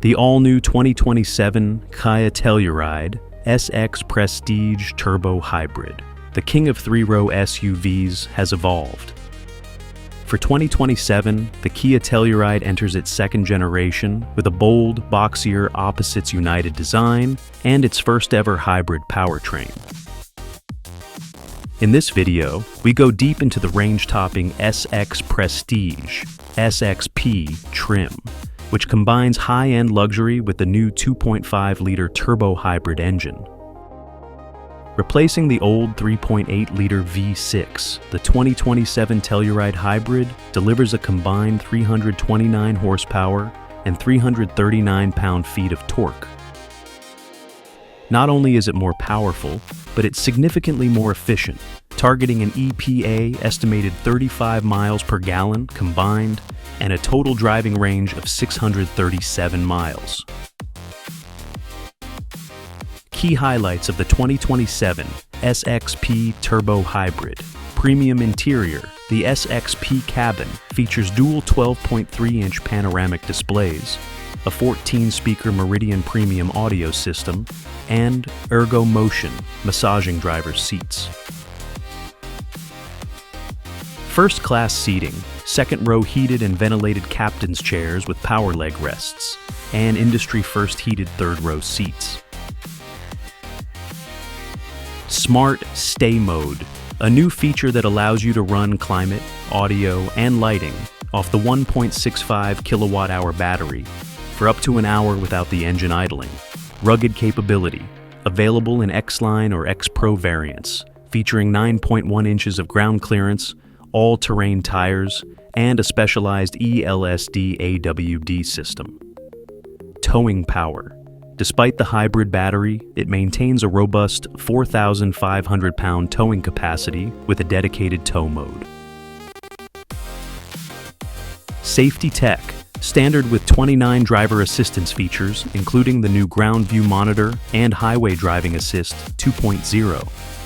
The all-new 2027 Kia Telluride SX Prestige Turbo Hybrid, the king of three-row SUVs, has evolved. For 2027, the Kia Telluride enters its second generation with a bold, boxier, opposites united design and its first-ever hybrid powertrain. In this video, we go deep into the range-topping SX Prestige SXP trim, which combines high-end luxury with the new 2.5-liter turbo hybrid engine. Replacing the old 3.8-liter V6, the 2027 Telluride Hybrid delivers a combined 329 horsepower and 339 pound-feet of torque. Not only is it more powerful, but it's significantly more efficient, targeting an EPA-estimated 35 miles per gallon combined and a total driving range of 637 miles. Key highlights of the 2027 SXP Turbo Hybrid. Premium interior. The SXP cabin features dual 12.3-inch panoramic displays, a 14-speaker Meridian Premium audio system, and Ergo Motion massaging driver's seats. First-class seating, second-row heated and ventilated captain's chairs with power leg rests, and industry-first heated third-row seats. Smart Stay Mode, a new feature that allows you to run climate, audio, and lighting off the 1.65 kilowatt-hour battery for up to an hour without the engine idling. Rugged capability, available in X-Line or X-Pro variants, featuring 9.1 inches of ground clearance, all-terrain tires, and a specialized ELSD AWD system. Towing power. Despite the hybrid battery, it maintains a robust 4,500-pound towing capacity with a dedicated tow mode. Safety tech. Standard with 29 driver assistance features, including the new Ground View Monitor and Highway Driving Assist 2.0.